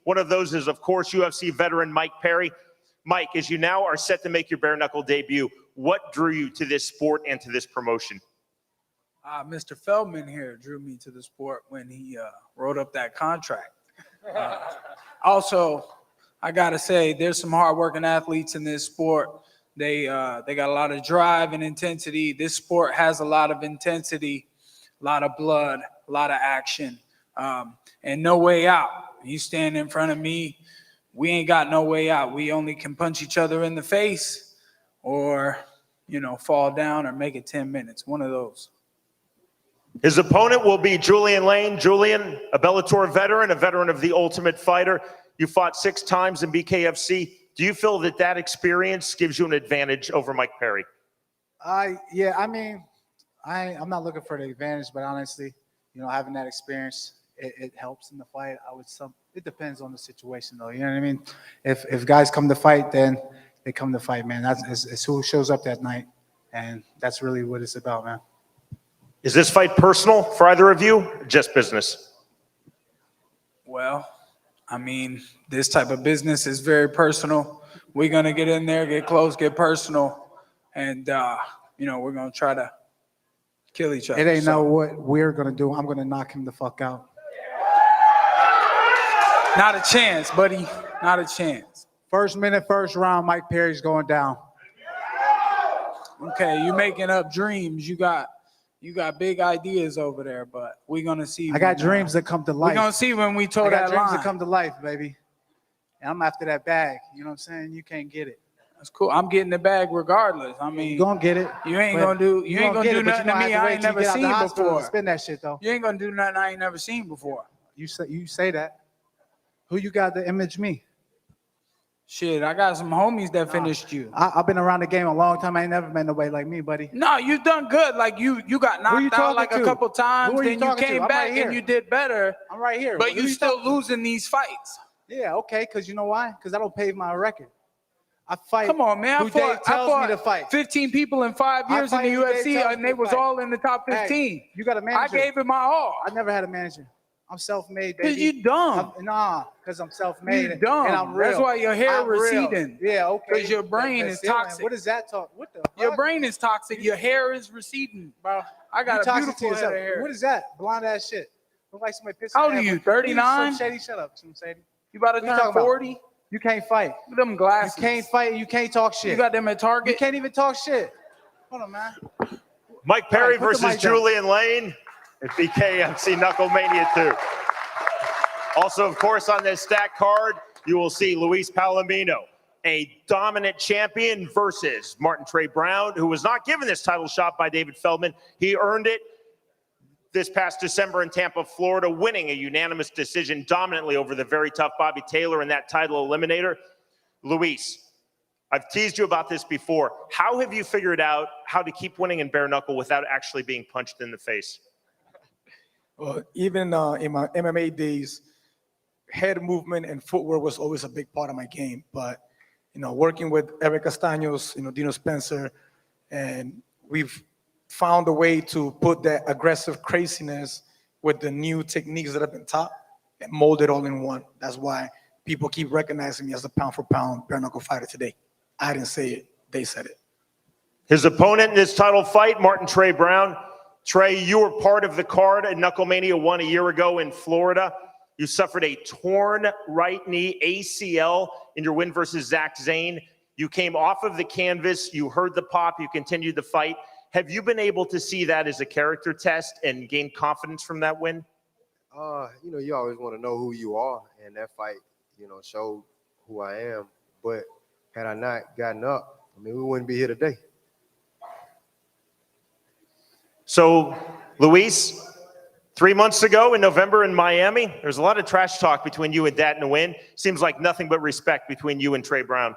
One of those is, of course, UFC veteran Mike Perry. Mike, as you now are set to make your bare knuckle debut, what drew you to this sport and to this promotion? Mr. Feldman here drew me to the sport when he wrote up that contract. Also, I gotta say, there's some hardworking athletes in this sport. They got a lot of drive and intensity. This sport has a lot of intensity, a lot of blood, a lot of action, and no way out. You stand in front of me, we ain't got no way out. We only can punch each other in the face or, fall down or make it 10 minutes, one of those. His opponent will be Julian Lane. Julian, a Bellator veteran, a veteran of The Ultimate Fighter. You fought 6 times in BKFC. Do you feel that that experience gives you an advantage over Mike Perry? Yeah, I mean, I'm not looking for the advantage, but honestly, having that experience, it helps in the fight. It depends on the situation, though. You know what I mean? If guys come to fight, then they come to fight, man. It's who shows up that night, and that's really what it's about, man. Is this fight personal for either of you, or just business? Well, I mean, this type of business is very personal. We're going to get in there, get close, get personal, and, we're going to try to kill each other. It ain't know what we're going to do. I'm going to knock him the fuck out. Not a chance, buddy. Not a chance. First minute, first round, Mike Perry's going down. Okay, you making up dreams. You got big ideas over there, but we're going to see. I got dreams that come to life. We're going to see when we toe that line. I got dreams that come to life, baby. And I'm after that bag. You know what I'm saying? You can't get it. That's cool. I'm getting the bag regardless. I mean, you're going to get it. You ain't going to do nothing to me I ain't never seen before. Spin that shit, though. You ain't going to do nothing I ain't never seen before. You say that. Who you got to image me? Shit, I got some homies that finished you. I've been around the game a long time. I ain't never met nobody like me, buddy. No, you done good. Like you got knocked out like a couple times, then you came back and you did better. I'm right here. But you still losing these fights. Yeah, okay, because you know why? Because I don't pave my record. I fight. Come on, man. I fought me to fight. 15 people in 5 years in the UFC, and they was all in the top 15. Hey, you got a manager. I gave it my all. I never had a manager. I'm self-made, baby. Because you dumb. Because I'm self-made. You dumb. And I'm real. That's why your hair receding. Yeah, okay. Because your brain is toxic. What is that talk? What the fuck? Your brain is toxic. Your hair is receding, bro. I got a beautiful head of hair. What is that? Blonde ass shit. Look like somebody pissing. How old are you? 39? Shady, shut up, Shady. You about to turn 40? You can't fight. With them glasses. You can't fight. You can't talk shit. You got them at Target? You can't even talk shit. Hold on, man. Mike Perry versus Julian Lane at BKFC Knucklemania 2. Also, of course, on this stack card, you will see Luis Palomino, a dominant champion, versus Martin Trey Brown, who was not given this title shot by David Feldman. He earned it this past December in Tampa, Florida, winning a unanimous decision dominantly over the very tough Bobby Taylor in that title eliminator. Luis, I've teased you about this before. How have you figured out how to keep winning in bare knuckle without actually being punched in the face? Well, even in my MMA days, head movement and footwork was always a big part of my game. But, working with Eric Castaños, Dino Spencer, and we've found a way to put that aggressive craziness with the new techniques that have been taught and mold it all in one. That's why people keep recognizing me as a pound-for-pound bare knuckle fighter today. I didn't say it. They said it. His opponent in this title fight, Martin Trey Brown. Trey, you were part of the card at Knucklemania 1 a year ago in Florida. You suffered a torn right knee ACL in your win versus Zach Zane. You came off of the canvas. You heard the pop. You continued the fight. Have you been able to see that as a character test and gain confidence from that win? You always want to know who you are, and that fight, showed who I am. But had I not gotten up, we wouldn't be here today. So, Luis, 3 months ago in November in Miami, there was a lot of trash talk between you and Dat Nguyen. Seems like nothing but respect between you and Trey Brown.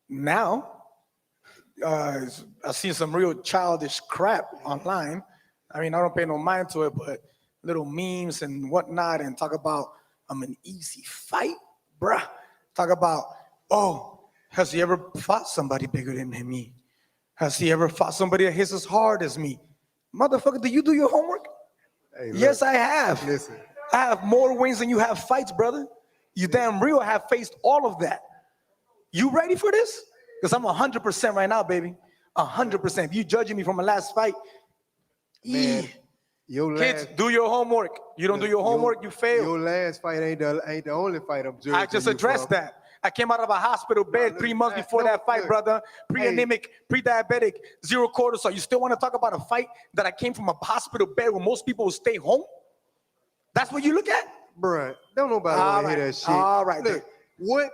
Now, I've seen some real childish crap online. I don't pay no mind to it, but little memes and whatnot, and talk about I'm an easy fight, bruh. Talk about, has he ever fought somebody bigger than me? Has he ever fought somebody that hits as hard as me? Motherfucker, do you do your homework? Hey, look, yes, I have. Listen. I have more wins than you have fights, brother. You damn real have faced all of that. You ready for this? Because I'm 100% right now, baby. 100%. If you judging me from my last fight, Man, your kids, last, do your homework. You don't do your homework, you fail. Your last fight ain't the only fight I'm judging. I just you addressed from. that. I came out of a hospital bed look, 3 months I- before no, that fight, look. brother. Pre-anemic, pre-diabetic, 0 cortisol. You still want to talk about a fight that I came from a hospital bed where most people will stay home? That's what you look at? Bruh, don't nobody want to hear that shit. All right, Look, what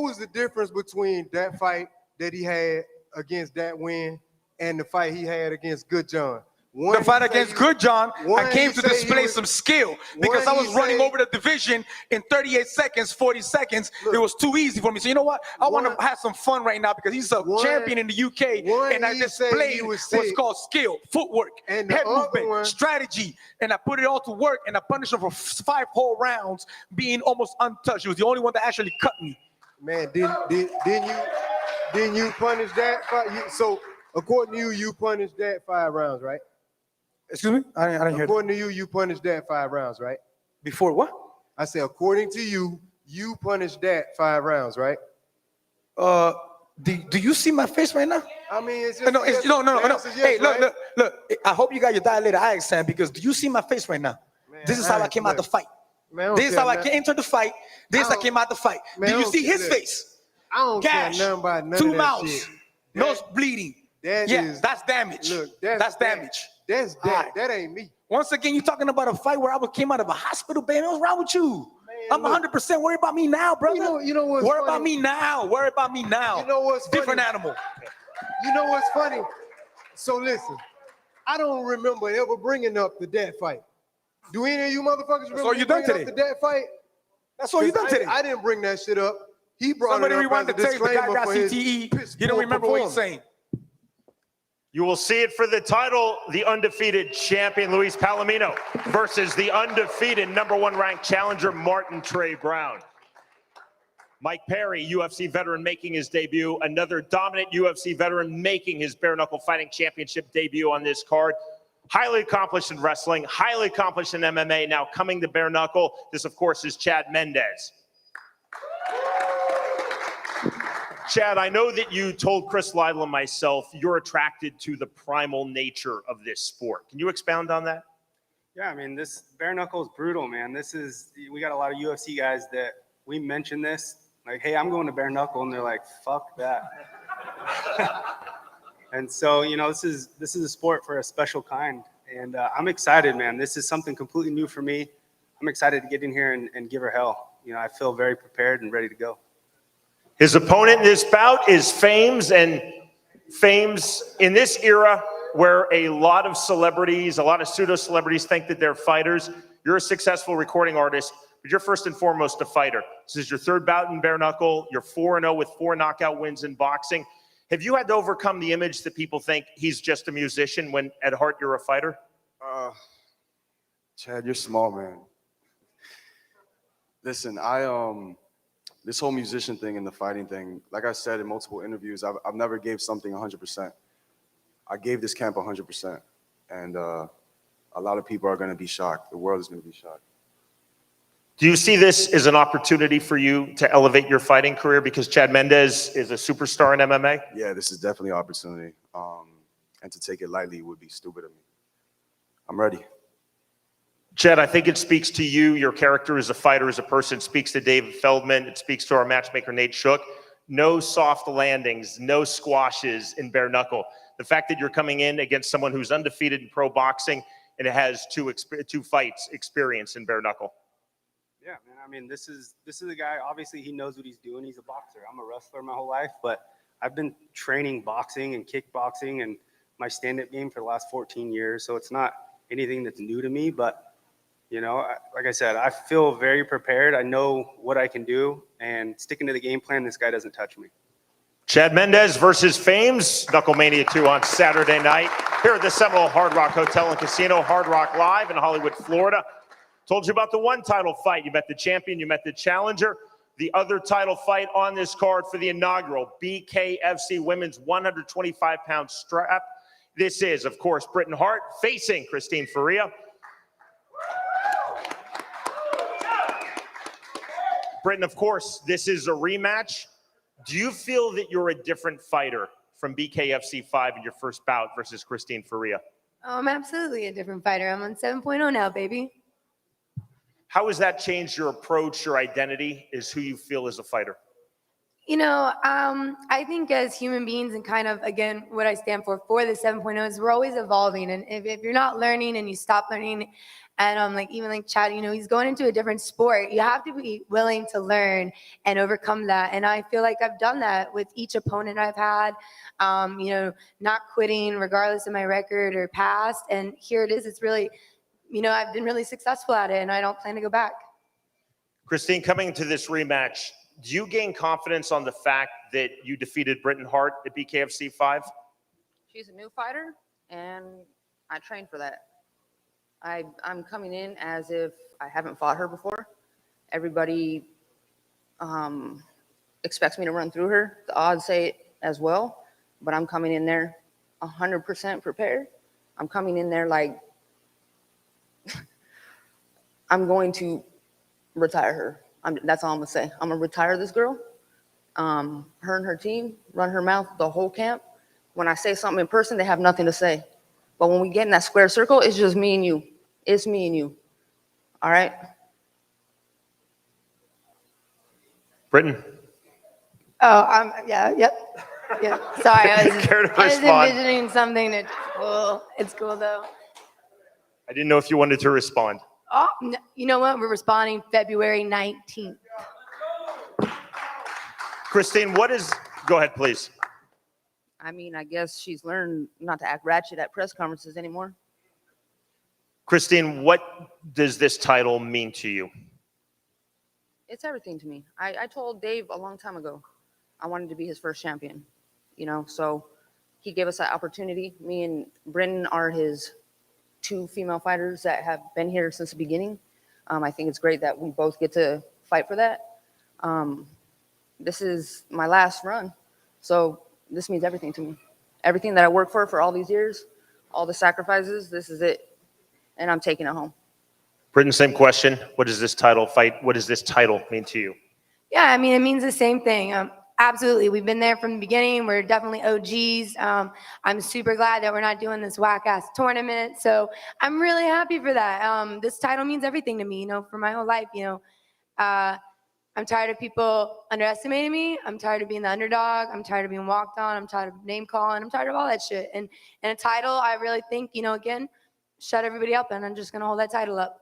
was the difference between that fight that he had against that win and the fight he had against Good John? One, the fight he say against he- Good John, I one, came he to say he display was- some skill because one, I he was running say- over the division in 38 seconds, 40 seconds. Look. It was too easy for me. So you know what? I want One- to have some fun right now because he's a one- champion in the UK, one, and I he say displayed he was what's sick. called skill, footwork, And the head other movement, one- strategy, and I put it all to work, and I punished him for 5 whole rounds, being almost untouched. He was the only one that actually cut me. Man, didn't you punish that fight? So according to you, you punished that 5 rounds, right? Excuse me? I didn't hear that. According to you, you punished that 5 rounds, right? Before what? I said, according to you, you punished that 5 rounds, right? Do you see my face right now? I mean, it's just No. the answer is yes, Hey, right? look. I hope you got your dilated eye exam because do you see my face right now? Man, This is how I came out the fight. Man, I don't This is care how I nothing. entered the fight. This I I don't- came out the fight. Man, Do I you don't see care his that. face? I don't Gash, care nothing about none 2 of that mouths, shit. nose bleeding. That Yeah, is- that's damage. Look, that's damage. That's All right. that ain't me. Once again, you're talking about a fight where I came out of a hospital, baby. What's wrong with you? I'm look. 100% worried about me now, brother. You know what's Worry funny? about me now. Worry about me now. You know what's different funny? animal. You know what's funny? So listen, I don't remember ever bringing up the dad fight. Do any of you motherfuckers remember all me you done bringing up today. the dad fight? That's all you done today. I didn't bring that shit up. He brought Somebody it up rewind as the a tape. The guy disclaimer got for his CTE. piss He don't poor remember what he's performance. saying. You will see it for the title, the undefeated champion Luis Palomino versus the undefeated #1 ranked challenger Martin Trey Brown. Mike Perry, UFC veteran making his debut, another dominant UFC veteran making his bare knuckle fighting championship debut on this card. Highly accomplished in wrestling, highly accomplished in MMA, now coming to bare knuckle. This, of course, is Chad Mendes. Chad, I know that you told Chris Lytle and myself you're attracted to the primal nature of this sport. Can you expound on that? Yeah, I mean, this bare knuckle is brutal, man. We got a lot of UFC guys that we mention this, like, hey, I'm going to bare knuckle, and they're like, fuck that. And so, this is a sport for a special kind, and I'm excited, man. This is something completely new for me. I'm excited to get in here and give her hell. I feel very prepared and ready to go. His opponent in this bout is Fames, and Fames in this era where a lot of celebrities, a lot of pseudo-celebrities think that they're fighters. You're a successful recording artist, but you're first and foremost a fighter. This is your 3rd bout in bare knuckle. You're 4-0 with 4 knockout wins in boxing. Have you had to overcome the image that people think he's just a musician when at heart you're a fighter? Chad, you're small, man. Listen, this whole musician thing and the fighting thing, like I said in multiple interviews, I've never gave something 100%. I gave this camp 100%, and a lot of people are going to be shocked. The world is going to be shocked. Do you see this as an opportunity for you to elevate your fighting career because Chad Mendes is a superstar in MMA? Yeah, this is definitely an opportunity, and to take it lightly would be stupid of me. I'm ready. Chad, I think it speaks to you, your character as a fighter, as a person. It speaks to David Feldman. It speaks to our matchmaker, Nate Shook. No soft landings, no squashes in bare knuckle. The fact that you're coming in against someone who's undefeated in pro boxing and has two fights experience in bare knuckle. Yeah, man. I mean, this is a guy. Obviously, he knows what he's doing. He's a boxer. I'm a wrestler my whole life, but I've been training boxing and kickboxing and my stand-up game for the last 14 years. So it's not anything that's new to me, but like I said, I feel very prepared. I know what I can do, and sticking to the game plan, this guy doesn't touch me. Chad Mendes versus Fames, Knucklemania 2 on Saturday night here at the Seminole Hard Rock Hotel and Casino, Hard Rock Live in Hollywood, Florida. Told you about the one title fight. You met the champion, you met the challenger. The other title fight on this card for the inaugural BKFC Women's 125-pound strap. This is, of course, Britain Hart facing Christine Faria. Britton, of course, this is a rematch. Do you feel that you're a different fighter from BKFC 5 in your first bout versus Christine Faria? Oh, I'm absolutely a different fighter. I'm on 7.0 now, baby. How has that changed your approach, your identity, is who you feel as a fighter? You know, I think as human beings and kind of, again, what I stand for the 7.0 is we're always evolving. And if you're not learning and you stop learning, and like even like Chad, you know, he's going into a different sport, you have to be willing to learn and overcome that. And I feel like I've done that with each opponent I've had, you know, not quitting regardless of my record or past. And here it is. It's really, you know, I've been really successful at it and I don't plan to go back. Christine, coming to this rematch, do you gain confidence on the fact that you defeated Britton Hart at BKFC 5? She's a new fighter, and I trained for that. I'm coming in as if I haven't fought her before. Everybody expects me to run through her. The odds say it as well, but I'm coming in there 100% prepared. I'm coming in there like I'm going to retire her. That's all I'm gonna say. I'm gonna retire this girl. Her and her team run her mouth the whole camp. When I say something in person, they have nothing to say. But when we get in that square circle, it's just me and you. It's me and you. All right? Britton? Oh, yep. Sorry, I was respond? envisioning something. It's cool though. I didn't know if you wanted to respond. Oh, you know what? We're responding February 19th. Christine, go ahead, please. I mean, I guess she's learned not to act ratchet at press conferences anymore. Christine, what does this title mean to you? It's everything to me. I told Dave a long time ago I wanted to be his first champion, you know, so he gave us that opportunity. Me and Britton are his 2 female fighters that have been here since the beginning. I think it's great that we both get to fight for that. This is my last run, so this means everything to me. Everything that I worked for all these years, all the sacrifices, this is it, and I'm taking it home. Britton, same question. What does this title mean to you? Yeah, I mean, it means the same thing. Absolutely. We've been there from the beginning. We're definitely OGs. I'm super glad that we're not doing this whack-ass tournament. So I'm really happy for that. This title means everything to me, you know, for my whole life, you know. I'm tired of people underestimating me. I'm tired of being the underdog. I'm tired of being walked on. I'm tired of name calling. I'm tired of all that shit. And a title, I really think, you know, again, shut everybody up, and I'm just going to hold that title up.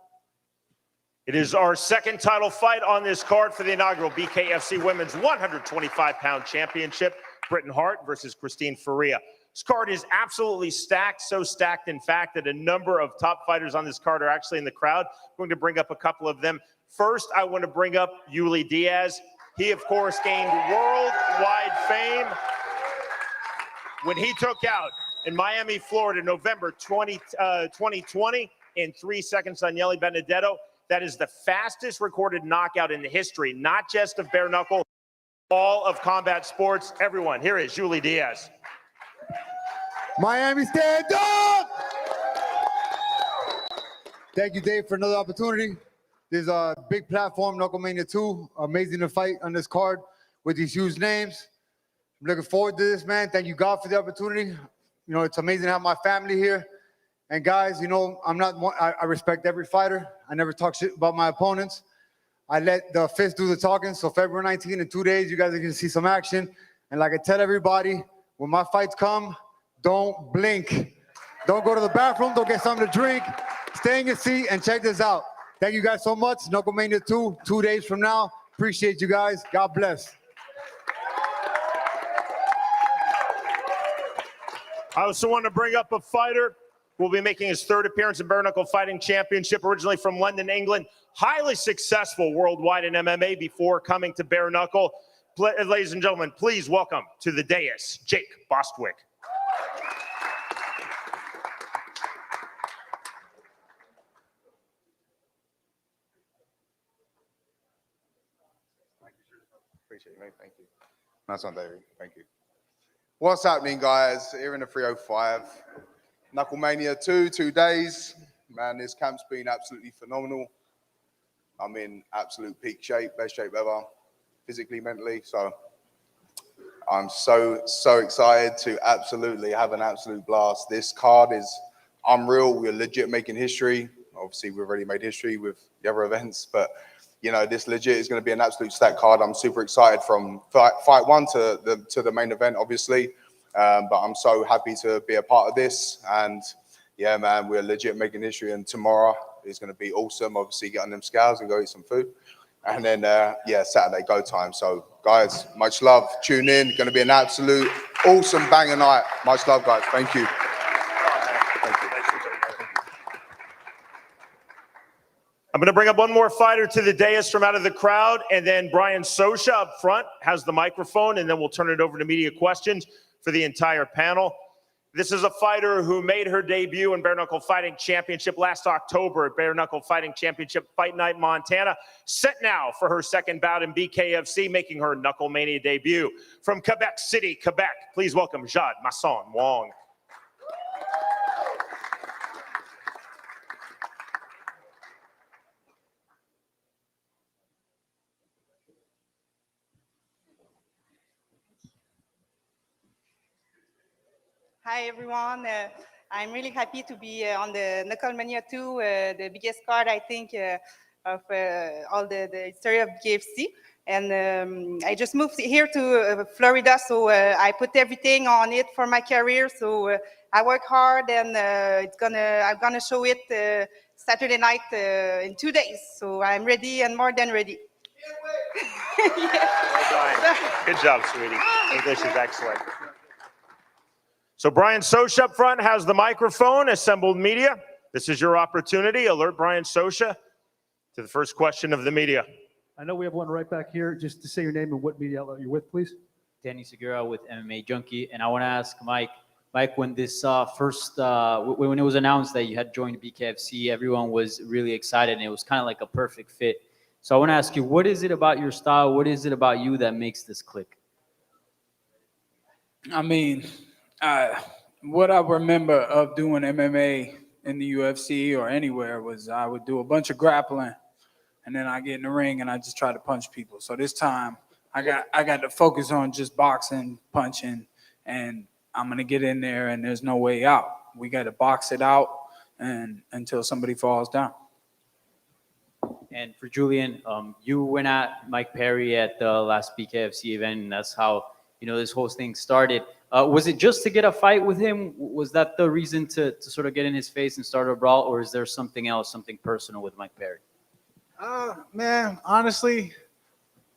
It is our second title fight on this card for the inaugural BKFC Women's 125-pound Championship. Britton Hart versus Christine Faria. This card is absolutely stacked, so stacked, in fact, that a number of top fighters on this card are actually in the crowd. I'm going to bring up a couple of them. First, I want to bring up Julian Diaz. He, of course, gained worldwide fame when he took out in Miami, Florida, November 2020 in 3 seconds on Yeli Benedetto. That is the fastest recorded knockout in the history, not just of bare knuckle, all of combat sports. Everyone, here is Julian Diaz. Miami, stand up! Thank you, Dave, for another opportunity. There's a big platform, Knucklemania 2. Amazing to fight on this card with these huge names. I'm looking forward to this, man. Thank you, God, for the opportunity. You know, it's amazing to have my family here. And guys, you know, I respect every fighter. I never talk shit about my opponents. I let the fist do the talking. So February 19th, in 2 days, you guys are gonna see some action. And like I tell everybody, when my fights come, don't blink. Don't go to the bathroom, don't get something to drink. Stay in your seat and check this out. Thank you guys so much. Knucklemania 2, 2 days from now. Appreciate you guys. God bless. I also want to bring up a fighter who will be making his 3rd appearance in Bare Knuckle Fighting Championship, originally from London, England. Highly successful worldwide in MMA before coming to Bare Knuckle. Ladies and gentlemen, please welcome to the dais, Jake Bostwick. Appreciate it, mate. Thank you. Nice one, David. Thank you. What's happening, guys? Here in the 305. Knucklemania 2, 2 days. Man, this camp's been absolutely phenomenal. I'm in absolute peak shape, best shape ever, physically, mentally. So I'm so excited to absolutely have an absolute blast. This card is unreal. We're legit making history. Obviously, we've already made history with the other events, but this legit is going to be an absolute stack card. I'm super excited from fight one to the main event, obviously. But I'm so happy to be a part of this. And yeah, man, we're legit making history. And tomorrow is going to be awesome. Obviously, get on them scales and go eat some food. And then, Saturday, go time. So, guys, much love. Tune in. Going to be an absolute awesome banger night. Much love, guys. Thank you. I'm going to bring up one more fighter to the dais from out of the crowd, and then Brian Sosha up front has the microphone, and then we'll turn it over to media questions for the entire panel. This is a fighter who made her debut in Bare Knuckle Fighting Championship last October at Bare Knuckle Fighting Championship Fight Night, Montana. Set now for her second bout in BKFC, making her Knucklemania debut. From Quebec City, Quebec, please welcome Jada Mam Wong. Hi, everyone. I'm really happy to be on the Knucklemania 2, the biggest card, I think, of all the history of BKFC. And I just moved here to Florida, so I put everything on it for my career. So I work hard, and I'm gonna show it Saturday night in 2 days. So I'm ready and more than ready. Well done. Good job, sweetie. English is excellent. So Brian Sosha up front has the microphone. Assembled media, this is your opportunity. Alert Brian Sosha to the first question of the media. I know we have one right back here. Just to say your name and what media outlet you're with, please. Danny Segura with MMA Junkie, and I want to ask Mike, when this when it was announced that you had joined BKFC, everyone was really excited, and it was kind of like a perfect fit. So I want to ask you, what is it about your style? What is it about you that makes this click? I mean, what I remember of doing MMA in the UFC or anywhere was I would do a bunch of grappling, and then I get in the ring and I just try to punch people. So this time I got to focus on just boxing, punching, and I'm gonna get in there and there's no way out. We got to box it out and until somebody falls down. And for Julian, you went at Mike Perry at the last BKFC event, and that's how this whole thing started. Was it just to get a fight with him? Was that the reason to sort of get in his face and start a brawl, or is there something else, something personal with Mike Perry? Man, honestly,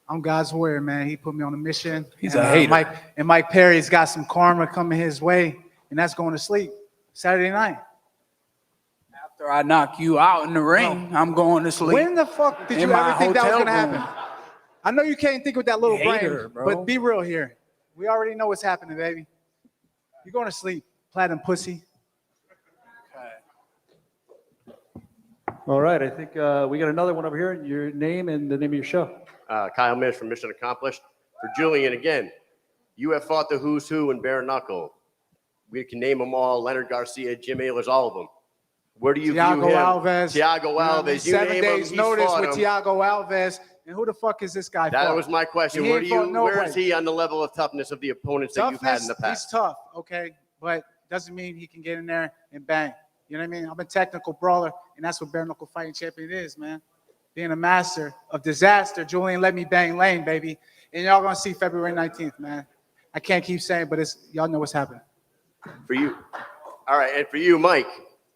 I'm God's warrior, man. He put me on a mission. He's a hater. Mike Perry's got some karma coming his way, and that's going to sleep Saturday night. After I knock you out in the ring, I'm going to sleep. When the fuck did you ever think that was going to happen? I know you can't think with that little brain, but be real here. We already know what's happening, baby. You're going to sleep, platinum pussy. All right, I think we got another one over here. Your name and the name of your show. Kyle Mish from Mission Accomplished. For Julian, again, you have fought the who's who in bare knuckle. We can name them all: Leonard Garcia, Jim Ehlers, all of them. Where do you view him? Thiago Alves. You 7 name days him, notice fought with him. Thiago Alves. And who the fuck is this guy? That was my question. Where is he on the level of toughness of the opponents that you've had in the past? He's tough, okay, but doesn't mean he can get in there and bang. You know what I mean? I'm a technical brawler, and that's what bare knuckle fighting champion is, man. Being a master of disaster. Julian, let me bang lane, baby. And y'all gonna see February 19th, man. I can't keep saying, but y'all know what's happening. For you, all right, and for you, Mike,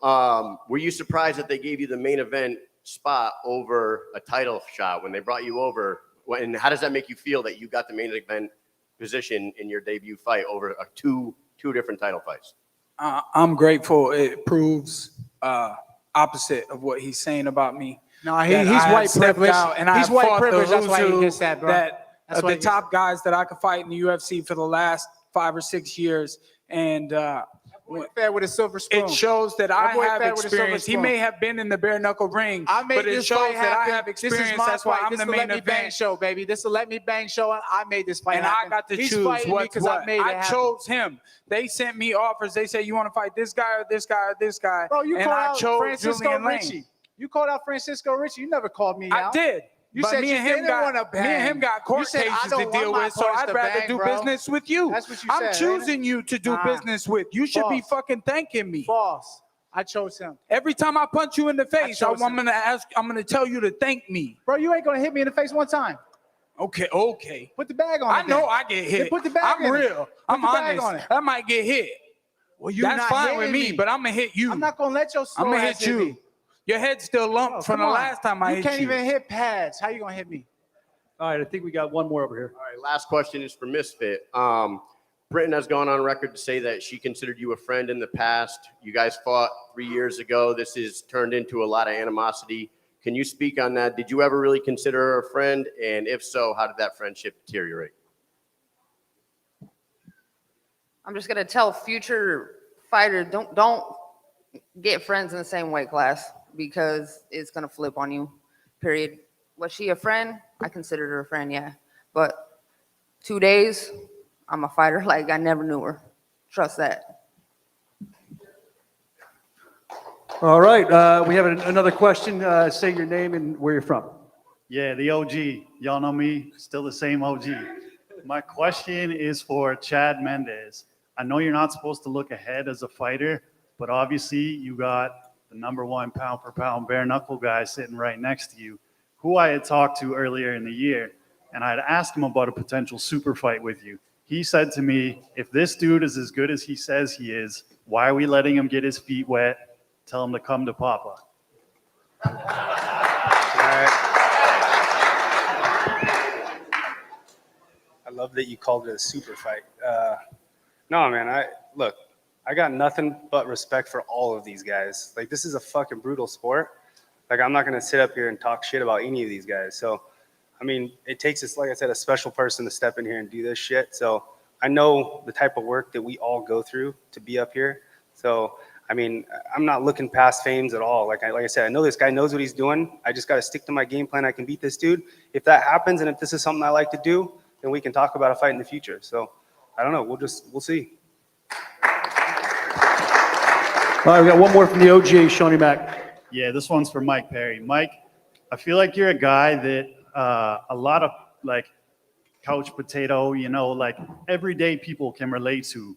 were you surprised that they gave you the main event spot over a title shot when they brought you over? And how does that make you feel that you got the main event position in your debut fight over two different title fights? I'm grateful. It proves opposite of what he's saying about me. No, he's white privilege. He's white privilege. That's why he gets that, bro. That's the top guys that I could fight in the UFC for the last 5 or 6 years, and fed with a silver spoon. It shows that I have experience. He may have been in the bare knuckle ring, but it shows that I have experience. That's why I'm the main event show, baby. This is a Let Me Bang show. I made this fight and happen. I got to choose what. I chose him. They sent me offers. They said, you want to fight this guy or this guy or this guy? Bro, you and call I out chose Francisco Julian Richie. Lane. You called out Francisco Richie. You never called me I out. did. You but said me you and him didn't got want to bang. me and him got court You said, I cases don't to want deal my with, so opponents I'd to rather bang, do bro. business with you. That's what you I'm said, ain't it? choosing you to do Nah. business with. You should be False. fucking thanking me. False. I chose him. Every time I punch you in the face, I'm chose him. gonna tell you to thank me. Bro, you ain't gonna hit me in the face one time. Okay. Put the bag on it. I know then. I get Then hit. put the bag I'm in it. real. Put I'm the bag honest. on it. I might get hit. Well, you're That's not fine with hitting me, but I'm gonna hit you. I'm not gonna let your I'm slow gonna ass hit you. me. Your head's still lumped Bro, from come the on. last time I hit you. You can't even hit pads. How you gonna hit me? All right, I think we got one more over here. All right, last question is for Misfit. Britain has gone on record to say that she considered you a friend in the past. You guys fought 3 years ago. This has turned into a lot of animosity. Can you speak on that? Did you ever really consider her a friend? And if so, how did that friendship deteriorate? I'm just gonna tell future fighters, don't get friends in the same weight class because it's gonna flip on you. Period. Was she a friend? I considered her a friend, yeah. But 2 days, I'm a fighter like I never knew her. Trust that. All right, we have another question. Say your name and where you're from. Yeah, the OG. Y'all know me, still the same OG. My question is for Chad Mendes. I know you're not supposed to look ahead as a fighter, but obviously you got the #1 pound for pound bare knuckle guy sitting right next to you, who I had talked to earlier in the year, and I'd asked him about a potential super fight with you. He said to me, if this dude is as good as he says he is, why are we letting him get his feet wet? Tell him to come to Papa. All right. I love that you called it a super fight. No, man, I got nothing but respect for all of these guys. Like, this is a fucking brutal sport. Like, I'm not going to sit up here and talk shit about any of these guys. So, I mean, it takes us, like I said, a special person to step in here and do this shit. So I know the type of work that we all go through to be up here. So, I mean, I'm not looking past fames at all. Like I said, I know this guy knows what he's doing. I just got to stick to my game plan. I can beat this dude. If that happens and if this is something I like to do, then we can talk about a fight in the future. So I don't know. We'll see. All right, we got one more from the OG, Shawnee Mac. Yeah, this one's for Mike Perry. Mike, I feel like you're a guy that a lot of like couch potato, you know, like everyday people can relate to.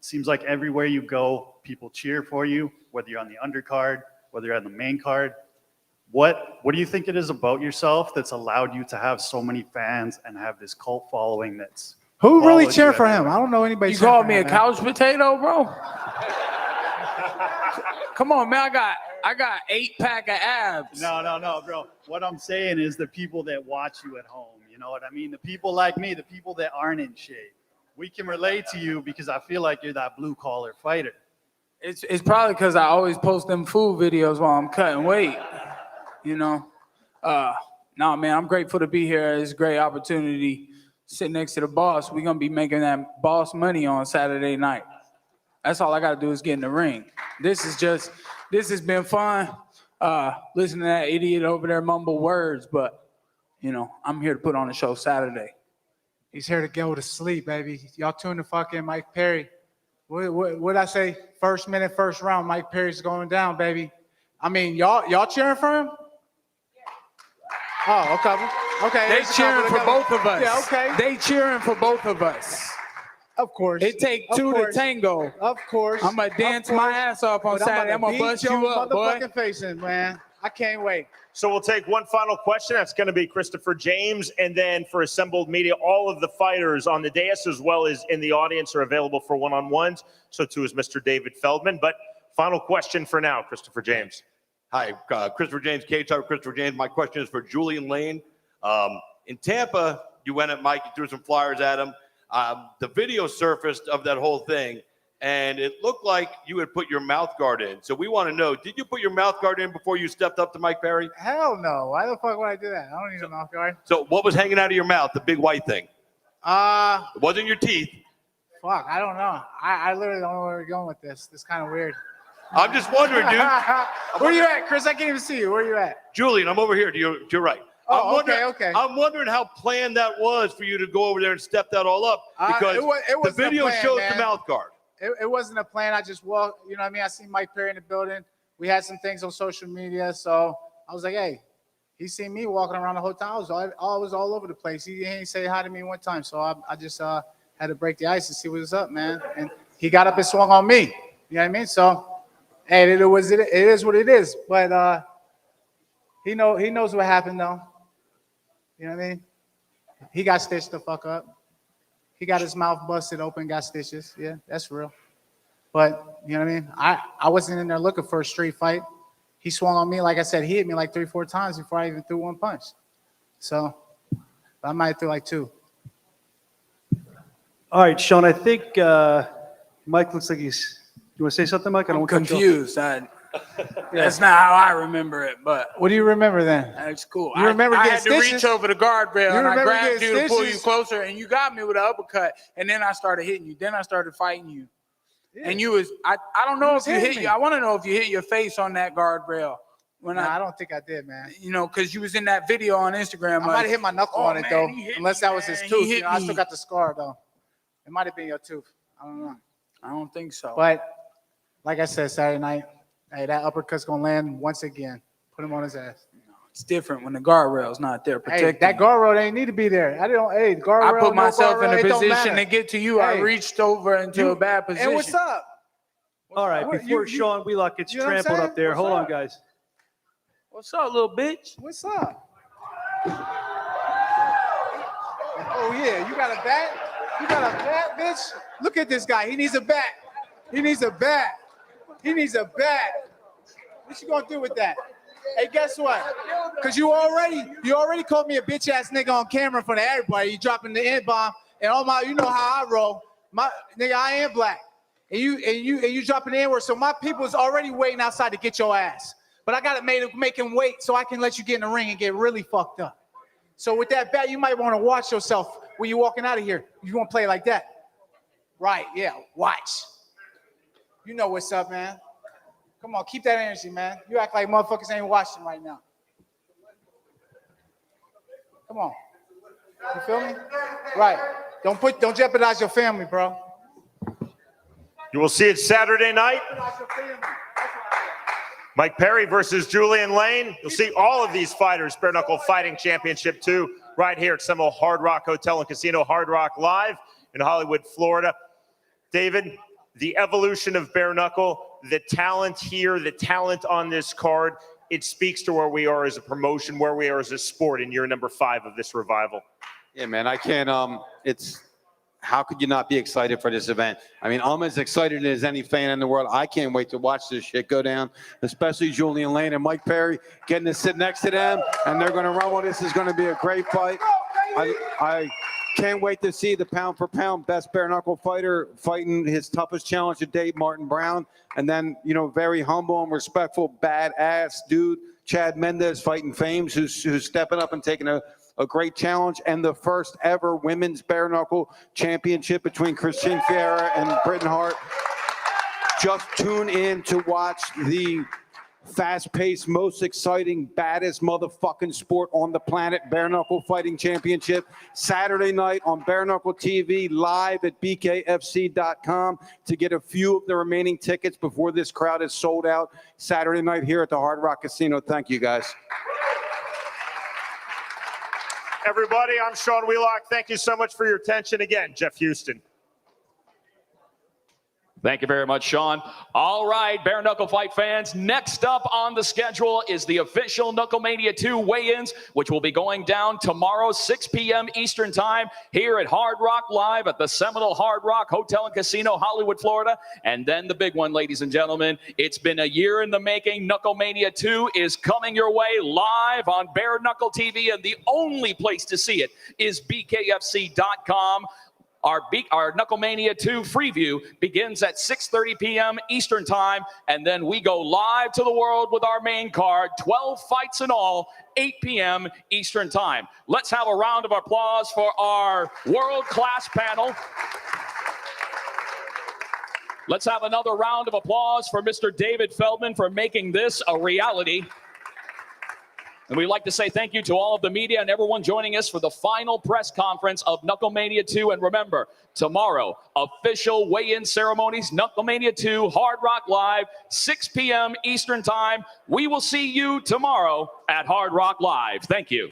Seems like everywhere you go, people cheer for you, whether you're on the undercard, whether you're on the main card. What do you think it is about yourself that's allowed you to have so many fans and have this cult following that's Who really followed cheered you for him? everywhere? I don't know anybody. You cheering called for me him, a man. couch potato, bro? Come on, man. I got 8-pack of abs. No, bro. What I'm saying is the people that watch you at home, you know what I mean? The people like me, the people that aren't in shape. We can relate to you because I feel like you're that blue collar fighter. It's probably because I always post them food videos while I'm cutting weight, you know? No, man, I'm grateful to be here. It's a great opportunity. Sitting next to the boss, we're going to be making that boss money on Saturday night. That's all I got to do is get in the ring. This has been fun. Listening to that idiot over there mumble words, but, you know, I'm here to put on a show Saturday. He's here to go to sleep, baby. Y'all tune the fuck in, Mike Perry. What'd I say? First minute, first round, Mike Perry's going down, baby. I mean, y'all cheering for him? Oh, okay. They There's a cheering couple for to both go. of us. Yeah, okay. They cheering for both of us. Of course. It take Of two course. to tango. Of course. I'm going to dance my ass off on But Saturday. I'm going to beat bust your you up, boy. motherfucking face in, man. I can't wait. So we'll take one final question. That's going to be Christopher James. And then for assembled media, all of the fighters on the dais as well as in the audience are available for one-on-ones. So too is Mr. David Feldman. But final question for now, Christopher James. Hi, Christopher James, K-Type Christopher James. My question is for Julian Lane. In Tampa, you went at Mike, you threw some flyers at him. The video surfaced of that whole thing, and it looked like you had put your mouth guard in. So we want to know, did you put your mouth guard in before you stepped up to Mike Perry? Hell no. Why the fuck would I do that? I don't need a mouth guard. So what was hanging out of your mouth, the big white thing? It wasn't your teeth. Fuck, I don't know. I literally don't know where we're going with this. This is kind of weird. I'm just wondering, dude. Where you at, Chris? I can't even see you. Where you at? Julian, I'm over here to your right. Oh, okay. I'm wondering how planned that was for you to go over there and step that all up, because it wasn't the video a plan, shows man. the mouth guard. It wasn't a plan. I just walked, you know what I mean? I seen Mike Perry in the building. we had some things on social media. So I was like, hey, he seen me walking around the hotel. I was all over the place. He ain't say hi to me one time. So I just had to break the ice and see what was up, man. And he got up and swung on me. You know what I mean? So, hey, it is what it is. But he knows what happened, though. You know what I mean? He got stitched the fuck up. He got his mouth busted open, got stitches. Yeah, that's real. But, you know what I mean? I wasn't in there looking for a street fight. He swung on me. Like I said, he hit me like 3-4 times before I even threw one punch. So I might have threw like 2. All right, Sean, I think Mike looks like he's. You want to say something, Mike? I don't I'm want to cut you off. confused. That's not how I remember it, but what do you remember then? That's cool. You remember I getting had to reach stitches? over the guardrail You and I remember grabbed getting you to pull you stitches? closer, and you got me with an uppercut, and then I started hitting you. Then I started fighting you, and you was I don't know if you hit you. I want to know if you hit your face on that guardrail. When I don't think I did, man. You know, because you was in that video on Instagram. I might have hit my knuckle on it, though. Unless that was his He tooth. hit You know, I me. still got the scar, though. It might have been your tooth. I don't know. I don't think so. But like I said, Saturday night, hey, that uppercut's going to land once again. Put him on his ass. It's different when the guardrail's not there Hey, protecting. that guardrail ain't need to be there. Hey, guardrail, I put myself no in a guardrail, it don't position matter. to get to you. I Hey, reached over into a bad position. And what's up? All right, What- before you- Sean Wheelock gets you know what I'm trampled saying? up there, What's hold on, up? guys. What's up, little bitch? What's up? Oh, yeah, you got a bat? You got a bat, bitch? Look at this guy. He needs a bat. He needs a bat. He needs a bat. What you gonna do with that? Hey, guess what? Because you already called me a bitch ass nigga on camera in front of everybody. You dropping the N-bomb and you know how I roll. My nigga, I am black. And you dropping the N-word. So my people's already waiting outside to get your ass. But I gotta make him wait so I can let you get in the ring and get really fucked up. So with that bat, you might want to watch yourself when you're walking out of here. You want to play like that. Right, yeah, watch. You know what's up, man. Come on, keep that energy, man. You act like motherfuckers ain't watching right now. Come on. You feel me? Right. Don't jeopardize your family, bro. You will see it Saturday night. Mike Perry versus Julian Lane. You'll see all of these fighters, Bare Knuckle Fighting Championship 2, right here at Seminole Hard Rock Hotel and Casino, Hard Rock Live in Hollywood, Florida. David, the evolution of Bare Knuckle, the talent here, the talent on this card, it speaks to where we are as a promotion, where we are as a sport in year number 5 of this revival. Yeah, man, I can't, how could you not be excited for this event? I mean, I'm as excited as any fan in the world. I can't wait to watch this shit go down, especially Julian Lane and Mike Perry getting to sit next to them, and they're going to rumble. This is going to be a great fight. I can't wait to see the pound-for-pound best bare knuckle fighter fighting his toughest challenge to date, Martin Brown, and then, you know, very humble and respectful, badass dude, Chad Mendes fighting Fames, who's stepping up and taking a great challenge, and the first ever women's bare knuckle championship between Christine Ferreira and Britain Hart. Just tune in to watch the fast-paced, most exciting, baddest motherfucking sport on the planet, Bare Knuckle Fighting Championship, Saturday night on Bare Knuckle TV, live at BKFC.com to get a few of the remaining tickets before this crowd is sold out. Saturday night here at the Hard Rock Casino. Thank you, guys. Everybody, I'm Sean Wheelock. Thank you so much for your attention. Again, Jeff Houston. Thank you very much, Sean. All right, bare knuckle fight fans, next up on the schedule is the official Knucklemania 2 weigh-ins, which will be going down tomorrow, 6 p.m. Eastern Time, here at Hard Rock Live at the Seminole Hard Rock Hotel and Casino, Hollywood, Florida. And then the big one, ladies and gentlemen, it's been a year in the making. Knucklemania 2 is coming your way live on Bare Knuckle TV, and the only place to see it is BKFC.com. Our Knucklemania 2 free view begins at 6:30 p.m. Eastern Time, and then we go live to the world with our main card, 12 fights in all, 8 p.m. Eastern Time. Let's have a round of applause for our world-class panel. Let's have another round of applause for Mr. David Feldman for making this a reality. And we'd like to say thank you to all of the media and everyone joining us for the final press conference of Knucklemania 2. And remember, tomorrow, official weigh-in ceremonies, Knucklemania 2, Hard Rock Live, 6 p.m. Eastern Time. We will see you tomorrow at Hard Rock Live. Thank you.